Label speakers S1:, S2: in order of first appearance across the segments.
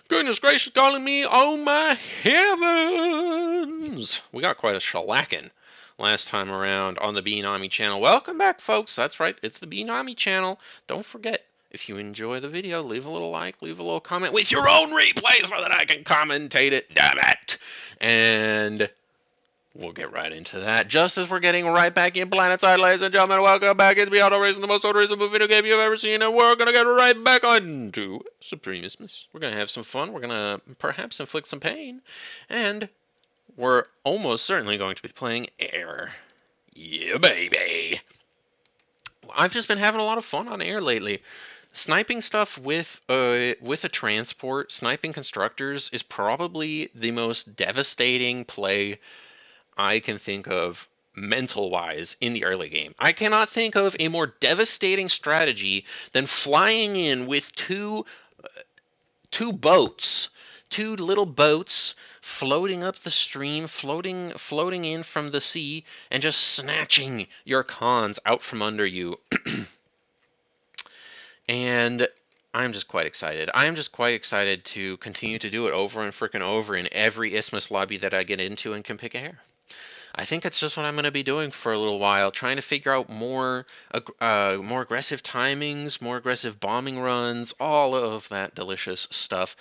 S1: Goodness gracious, calling me, oh my heavens! We got quite a shellacking last time around on the Beenami channel. Welcome back, folks. That's right, it's the Beenami channel. Don't forget, if you enjoy the video, leave a little like, leave a little comment with your own replay so that I can commentate it. Damn it! And we'll get right into that. Just as we're getting right back in Planetside, ladies and gentlemen, welcome back. It's Beyond Racing, the most unreasonable video game you've ever seen, and we're gonna get right back on to Supremismus. We're gonna have some fun. We're gonna perhaps inflict some pain, and we're almost certainly going to be playing Air. Yeah, baby. I've just been having a lot of fun on Air lately. Sniping stuff with a transport, sniping constructors is probably the most devastating play I can think of mental-wise in the early game. I cannot think of a more devastating strategy than flying in with two boats, two little boats floating up the stream, floating in from the sea, and just snatching your cons out from under you. And I'm just quite excited. I'm just quite excited to continue to do it over and frickin' over in every Isthmus lobby that I get into and can pick a hair. I think it's just what I'm going to be doing for a little while, trying to figure out more aggressive timings, more aggressive bombing runs, all of that delicious stuff.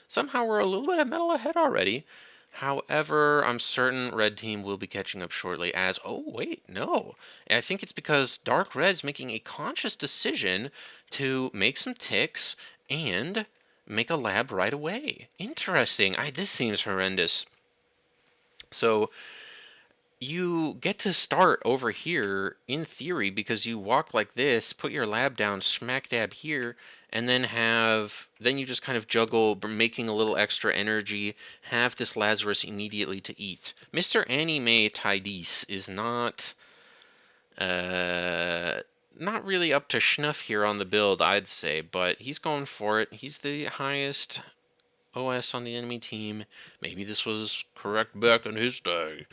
S1: Somehow we're a little bit of metal ahead already. However, I'm certain Red Team will be catching up shortly as... Oh, wait, no. I think it's because Dark Red's making a conscious decision to make some ticks and make a lab right away. Interesting. This seems horrendous. So you get to start over here in theory because you walk like this, put your lab down smack dab here, and then you just kind of juggle making a little extra energy, have this Lazarus immediately to eat. Mr. Anime Tidis is not really up to snuff here on the build, I'd say, but he's going for it. He's the highest OS on the enemy team. Maybe this was correct back in his day,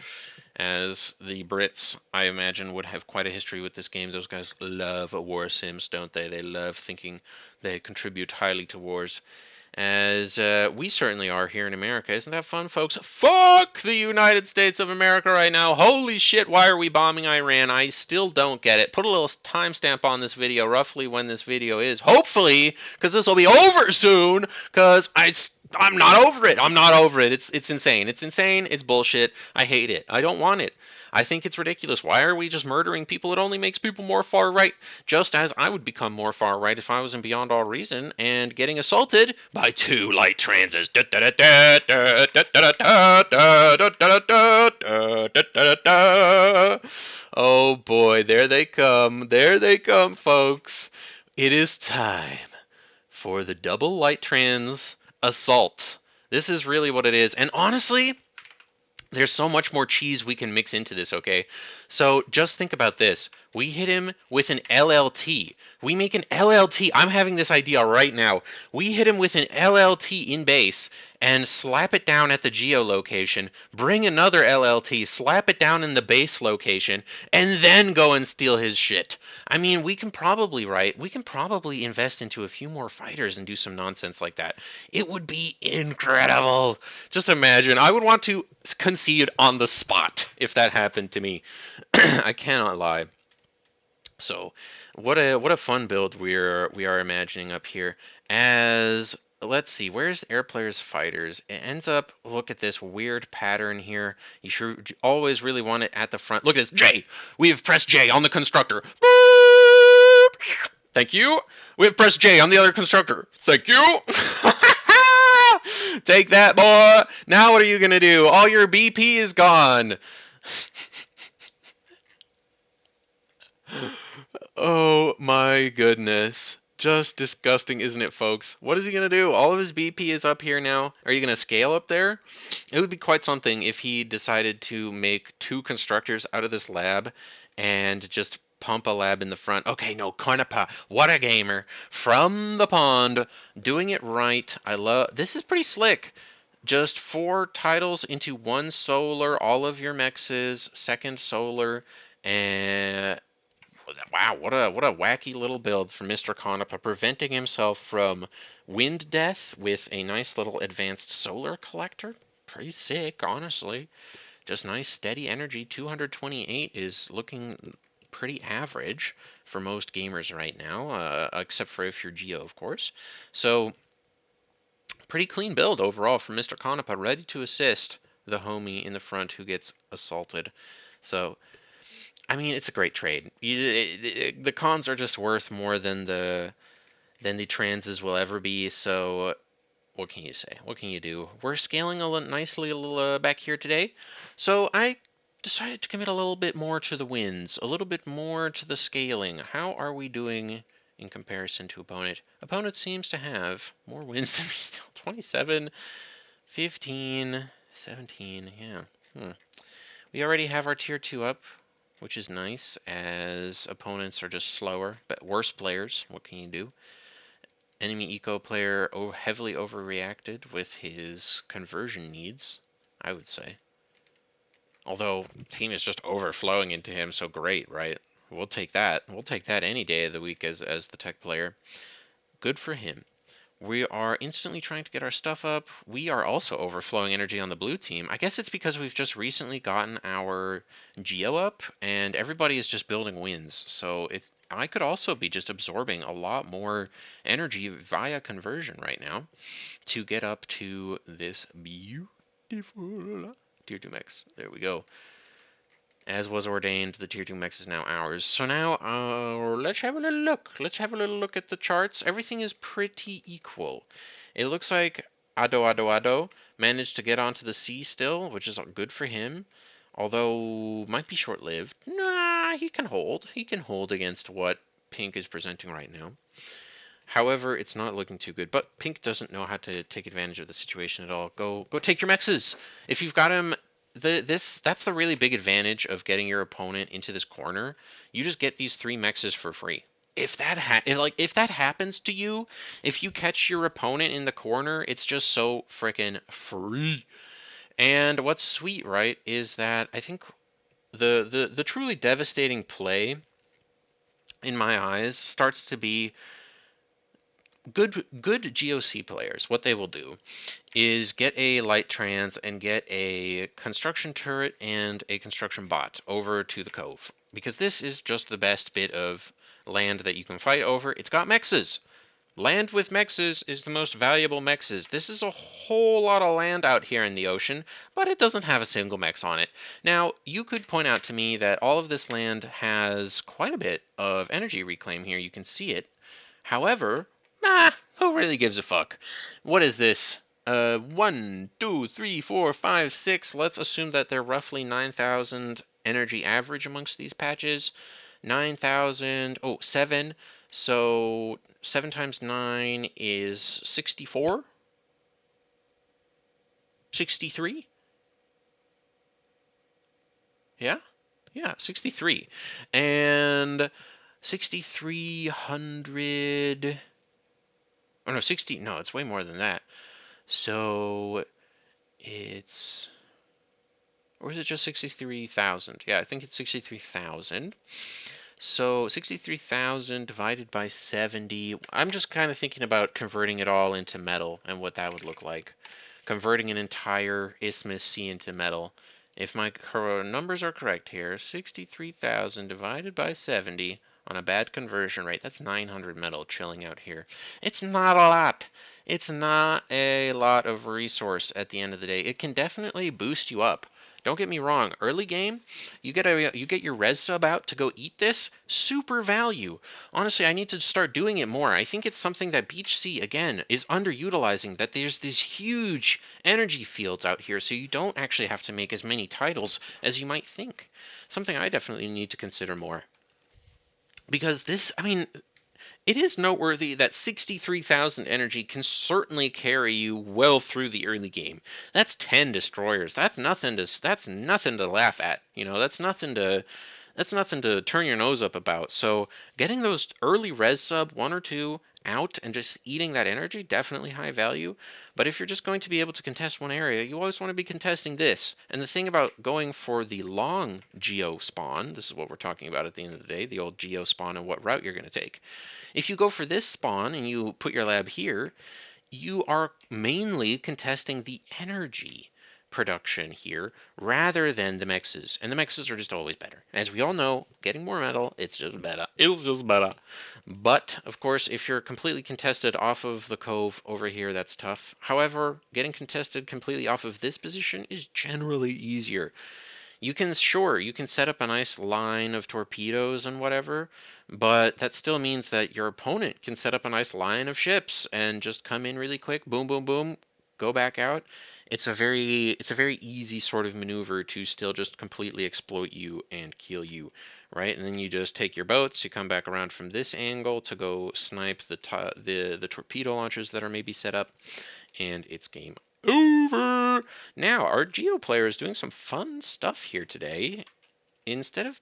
S1: as the Brits, I imagine, would have quite a history with this game. Those guys love war sims, don't they? They love thinking they contribute highly to wars, as we certainly are here in America. Isn't that fun, folks? Fuck the United States of America right now. Holy shit, why are we bombing Iran? I still don't get it. Put a little timestamp on this video, roughly when this video is. Hopefully, because this will be over soon, because I'm not over it. I'm not over it. It's insane. It's insane. It's bullshit. I hate it. I don't want it. I think it's ridiculous. Why are we just murdering people? It only makes people more far right, just as I would become more far right if I was in Beyond All Reason and getting assaulted by two light transits. Oh boy, there they come. There they come, folks. It is time for the double light trans assault. This is really what it is. And honestly, there's so much more cheese we can mix into this, okay? So just think about this. We hit him with an LLT. We make an LLT. I'm having this idea right now. We hit him with an LLT in base and slap it down at the geolocation, bring another LLT, slap it down in the base location, and then go and steal his shit. I mean, we can probably invest into a few more fighters and do some nonsense like that. It would be incredible. Just imagine. I would want to concede on the spot if that happened to me. I cannot lie. So, what a fun build we are imagining up here. As let's see, where's Air Player's fighters? It ends up, look at this weird pattern here. You should always really want it at the front. Look at this, J. We have pressed J on the constructor. Thank you. We have pressed J on the other constructor. Thank you. Take that, boy. Now what are you gonna do? All your BP is gone. Oh my goodness. Just disgusting, isn't it, folks? What is he going to do? All of his BP is up here now. Are you going to scale up there? It would be quite something if he decided to make two constructors out of this lab and just pump a lab in the front. Okay, no, Karnapa. What a gamer. From the pond. Doing it right. I love... This is pretty slick. Just 4 titles into 1 solar. All of your mexes. Second solar. And... Wow, what a wacky little build from Mr. Conopa, preventing himself from wind death with a nice little advanced solar collector. Pretty sick, honestly. Just nice steady energy. 228 is looking pretty average for most gamers right now, except for if you're Geo, of course. So pretty clean build overall from Mr. Conopa, ready to assist the homie in the front who gets assaulted. So I mean, it's a great trade. The cons are just worth more than the transes will ever be. So what can you say? What can you do? We're scaling nicely a little back here today. So I decided to commit a little bit more to the wins, a little bit more to the scaling. How are we doing in comparison to opponent? Opponent seems to have more wins than me still. 27, 15, 17. Yeah. We already have our tier 2 up, which is nice, as opponents are just slower, but worse players. What can you do? Enemy eco player heavily overreacted with his conversion needs, I would say. Although, team is just overflowing into him, so great, right? We'll take that. We'll take that any day of the week as the tech player. Good for him. We are instantly trying to get our stuff up. We are also overflowing energy on the blue team. I guess it's because we've just recently gotten our Geo up, and everybody is just building wins. So I could also be just absorbing a lot more energy via conversion right now to get up to this beautiful tier 2 mix. There we go. As was ordained, the tier 2 mix is now ours. So now, let's have a little look. Let's have a little look at the charts. Everything is pretty equal. It looks like Ado managed to get onto the C still, which is good for him. Although, might be short-lived. Nah, he can hold. He can hold against what Pink is presenting right now. However, it's not looking too good. But Pink doesn't know how to take advantage of the situation at all. Go take your mexes. If you've got him... That's the really big advantage of getting your opponent into this corner. You just get these 3 mexes for free. If that happens to you, if you catch your opponent in the corner, it's just so freaking free. And what's sweet, right, is that I think the truly devastating play in my eyes starts to be good GOC players. What they will do is get a light trans and get a construction turret and a construction bot over to the cove, because this is just the best bit of land that you can fight over. It's got mexes. Land with mexes is the most valuable mexes. This is a whole lot of land out here in the ocean, but it doesn't have a single mex on it. Now, you could point out to me that all of this land has quite a bit of energy reclaim here. You can see it. However, who really gives a fuck? What is this? 1, 2, 3, 4, 5, 6. Let's assume that they're roughly 9,000 energy average amongst these patches. 9,000, 7. So 7 times 9 is 64? 63? Yeah? Yeah, 63. And 6,300... Oh, no, 60... No, it's way more than that. So it's... Or is it just 63,000? Yeah, I think it's 63,000. So 63,000 divided by 70. I'm just kind of thinking about converting it all into metal and what that would look like. Converting an entire Isthmus Sea into metal. If my numbers are correct here, 63,000 divided by 70 on a bad conversion rate, that's 900 metal chilling out here. It's not a lot. It's not a lot of resource at the end of the day. It can definitely boost you up. Don't get me wrong, early game, you get your res sub out to go eat this, super value. Honestly, I need to start doing it more. I think it's something that Beach Sea, again, is underutilizing, that there's these huge energy fields out here, so you don't actually have to make as many titles as you might think. Something I definitely need to consider more. Because this, I mean, it is noteworthy that 63,000 energy can certainly carry you well through the early game. That's 10 destroyers. That's nothing to laugh at. You know, that's nothing to turn your nose up about. So getting those early res sub 1 or 2 out and just eating that energy, definitely high value. But if you're just going to be able to contest one area, you always want to be contesting this. And the thing about going for the long geo spawn, this is what we're talking about at the end of the day, the old geo spawn and what route you're going to take. If you go for this spawn and you put your lab here, you are mainly contesting the energy production here rather than the mexes. And the mexes are just always better. As we all know, getting more metal, it's just better. It's just better. But, of course, if you're completely contested off of the cove over here, that's tough. However, getting contested completely off of this position is generally easier. You can, sure, you can set up a nice line of torpedoes and whatever, but that still means that your opponent can set up a nice line of ships and just come in really quick, boom, boom, boom, go back out. It's a very easy sort of maneuver to still just completely exploit you and kill you, right? And then you just take your boats, you come back around from this angle to go snipe the torpedo launchers that are maybe set up, and it's game over. Now, our Geo player is doing some fun stuff here today. Instead of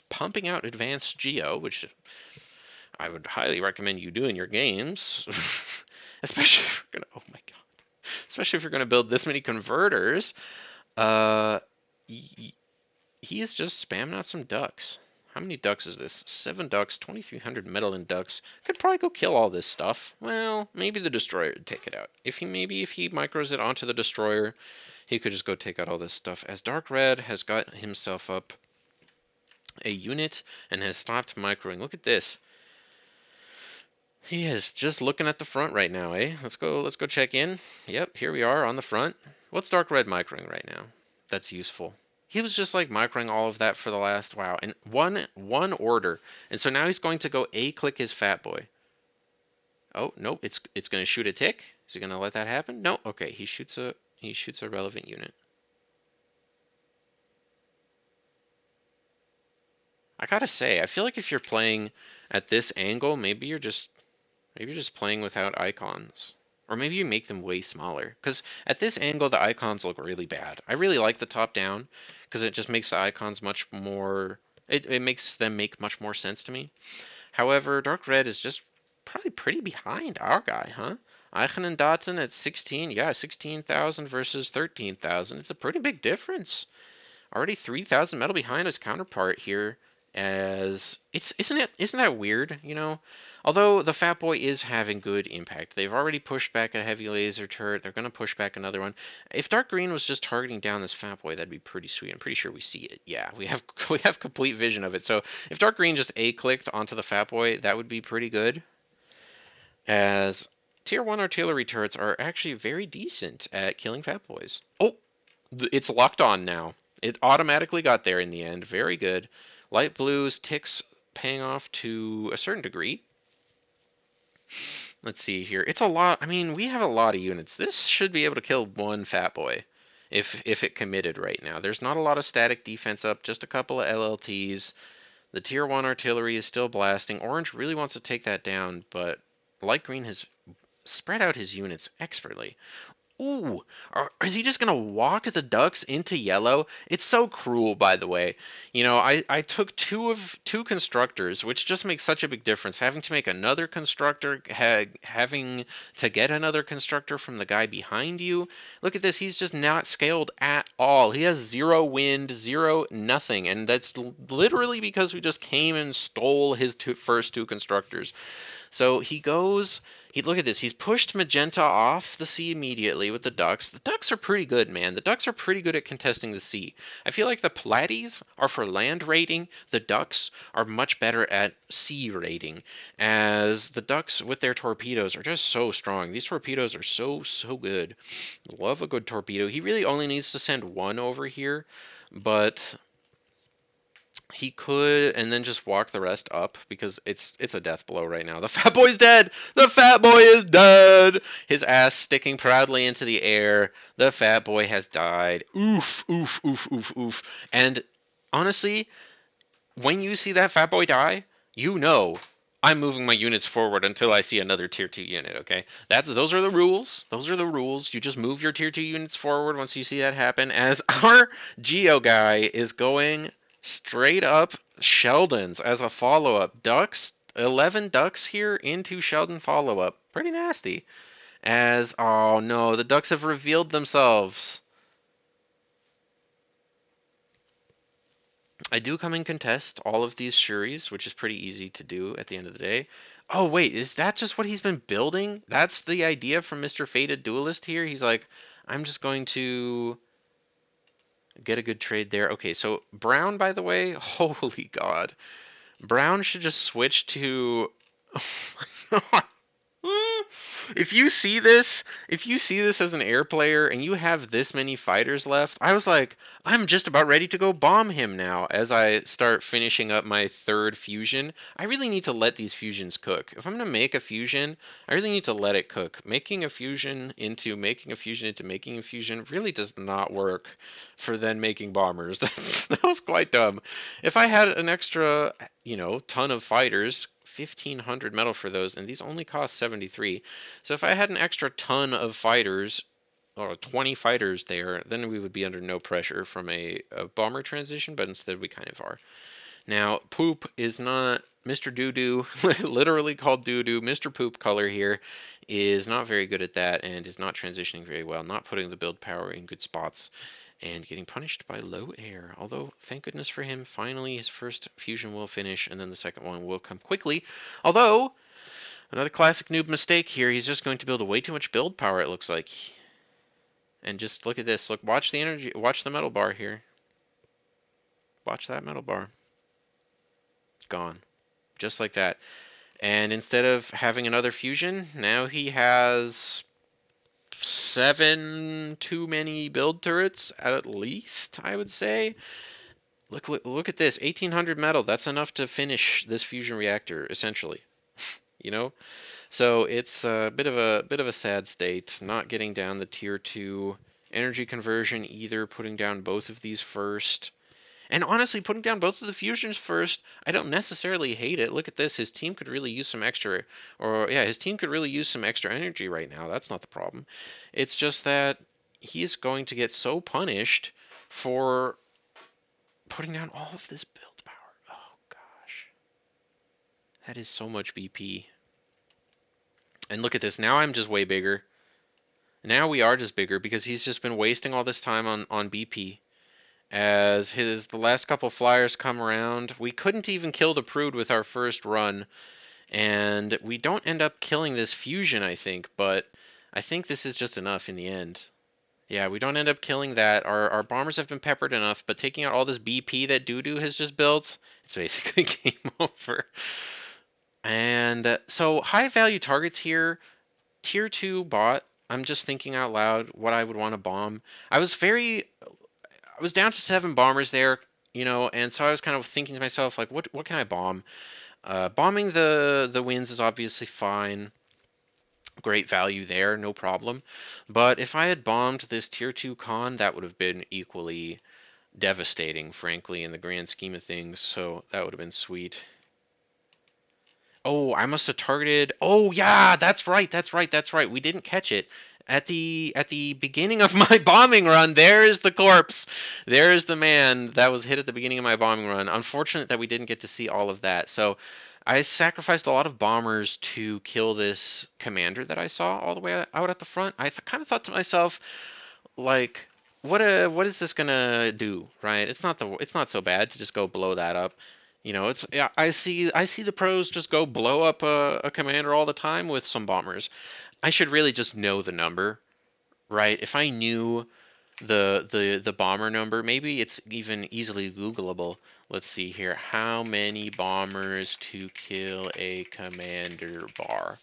S1: pumping out advanced Geo, which I would highly recommend you do in your games, especially if you're gonna, oh my god, especially if you're gonna build this many converters, he is just spamming out some ducks. How many ducks is this? 7 ducks, 2,300 metal in ducks. Could probably go kill all this stuff. Well, maybe the destroyer would take it out. If he micros it onto the destroyer, he could just go take out all this stuff. As Dark Red has got himself up a unit and has stopped microing. Look at this. He is just looking at the front right now, eh? Let's go check in. Yep, here we are on the front. What's Dark Red microing right now? That's useful. He was just like microing all of that for the last, wow, and one order. And so now he's going to go A-click his fat boy. Oh, nope, it's going to shoot a tick. Is he going to let that happen? No. Okay, he shoots a relevant unit. I gotta say, I feel like if you're playing at this angle, maybe you're just playing without icons. Or maybe you make them way smaller. Because at this angle, the icons look really bad. I really like the top-down, because it just makes the icons much more... It makes them make much more sense to me. However, Dark Red is just probably pretty behind our guy, huh? Eichenendaten at 16. Yeah, 16,000 versus 13,000. It's a pretty big difference. Already 3,000 metal behind his counterpart here. Isn't that weird, you know? Although the Fat Boy is having good impact. They've already pushed back a heavy laser turret. They're going to push back another one. If Dark Green was just targeting down this Fat Boy, that'd be pretty sweet. I'm pretty sure we see it. Yeah, we have complete vision of it. So if Dark Green just A-clicked onto the Fat Boy, that would be pretty good. As Tier 1 artillery turrets are actually very decent at killing Fat Boys. Oh, it's locked on now. It automatically got there in the end. Very good. Light blues, ticks paying off to a certain degree. Let's see here. It's a lot. I mean, we have a lot of units. This should be able to kill one Fat Boy if it committed right now. There's not a lot of static defense up, just a couple of LLTs. The Tier 1 artillery is still blasting. Orange really wants to take that down, but Light Green has spread out his units expertly. Ooh, is he just going to walk the ducks into yellow? It's so cruel, by the way. You know, I took two constructors, which just makes such a big difference. Having to make another constructor, having to get another constructor from the guy behind you. Look at this. He's just not scaled at all. He has 0 wind, 0 nothing. And that's literally because we just came and stole his first 2 constructors. So he goes... Look at this. He's pushed Magenta off the sea immediately with the ducks. The ducks are pretty good, man. The ducks are pretty good at contesting the sea. I feel like the Platies are for land raiding. The ducks are much better at sea raiding, as the ducks with their torpedoes are just so strong. These torpedoes are so good. Love a good torpedo. He really only needs to send 1 over here, but... he could, and then just walk the rest up, because it's a death blow right now. The Fat Boy's dead! The Fat Boy is dead! His ass sticking proudly into the air. The Fat Boy has died. Oof, oof, oof, oof, oof. And honestly, when you see that Fat Boy die, you know I'm moving my units forward until I see another Tier 2 unit, okay? Those are the rules. Those are the rules. You just move your Tier 2 units forward once you see that happen, as our Geo guy is going... straight up Sheldons as a follow-up. Ducks 11 ducks here into Sheldon follow-up. Pretty nasty. As, oh no, the ducks have revealed themselves. I do come and contest all of these Shuris, which is pretty easy to do at the end of the day. Oh wait, is that just what he's been building? That's the idea from Mr. Fated Duelist here? He's like, I'm just going to get a good trade there. Okay, so Brown, by the way, holy god. Brown should just switch to... Oh my god. If you see this as an air player and you have this many fighters left, I was like, I'm just about ready to go bomb him now as I start finishing up my third fusion. I really need to let these fusions cook. If I'm going to make a fusion, I really need to let it cook. Making a fusion into making a fusion into making a fusion really does not work for then making bombers. That was quite dumb. If I had an extra, ton of fighters, 1,500 metal for those, and these only cost 73. So if I had an extra ton of fighters, or 20 fighters there, then we would be under no pressure from a bomber transition, but instead we kind of are. Now, Poop is not Mr. Doo-Doo, literally called Doo-Doo. Mr. Poop color here is not very good at that and is not transitioning very well, not putting the build power in good spots, and getting punished by low air. Although, thank goodness for him, finally his first fusion will finish, and then the second one will come quickly. Although, another classic noob mistake here, he's just going to build way too much build power, it looks like. And just look at this. Look, watch the energy, watch the metal bar here. Watch that metal bar. Gone. Just like that. And instead of having another fusion, now he has 7 too many build turrets at least, I would say. Look at this, 1,800 metal. That's enough to finish this fusion reactor, essentially. So it's a bit of a sad state. Not getting down the tier 2 energy conversion either. Putting down both of these first. And honestly, putting down both of the fusions first, I don't necessarily hate it. Look at this. His team could really use some extra, his team could really use some extra energy right now. That's not the problem. It's just that he's going to get so punished for putting down all of this build power. Oh, gosh. That is so much BP. And look at this. Now I'm just way bigger. Now we are just bigger because he's just been wasting all this time on BP. As the last couple flyers come around, we couldn't even kill the Prude with our first run, and we don't end up killing this fusion, I think, but I think this is just enough in the end. Yeah, we don't end up killing that. Our bombers have been peppered enough, but taking out all this BP that Doo-Doo has just built, it's basically game over. And so high value targets here, tier 2 bot. I'm just thinking out loud what I would want to bomb. I was down to 7 bombers there, and so I was kind of thinking to myself, like, what can I bomb? Bombing the wins is obviously fine. Great value there, no problem. But if I had bombed this tier 2 con, that would have been equally devastating, frankly, in the grand scheme of things. So that would have been sweet. Oh, I must have targeted. Oh yeah, that's right. We didn't catch it. At the beginning of my bombing run, there is the corpse. There is the man that was hit at the beginning of my bombing run. Unfortunate that we didn't get to see all of that. So I sacrificed a lot of bombers to kill this commander that I saw all the way out at the front. I kind of thought to myself, like, what is this gonna do, right? It's not so bad to just go blow that up. I see the pros just go blow up a commander all the time with some bombers. I should really just know the number, right? If I knew the bomber number, maybe it's even easily Googleable. Let's see here. How many bombers to kill a commander bar?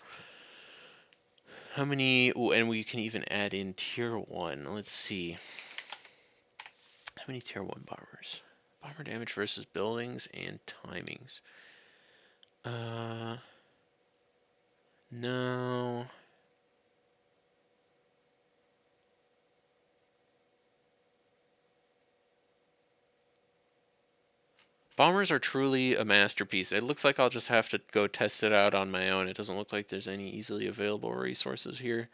S1: How many? Ooh, and we can even add in tier 1. Let's see. How many tier 1 bombers? Bomber damage versus buildings and timings. No. Bombers are truly a masterpiece. It looks like I'll just have to go test it out on my own. It doesn't look like there's any easily available resources here.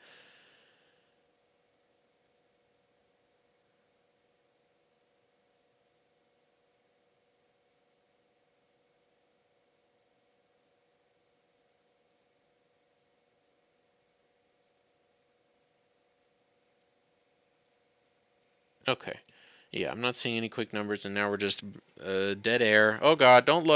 S1: Okay. Yeah, I'm not seeing any quick numbers, and now we're just dead air. Oh God, don't load.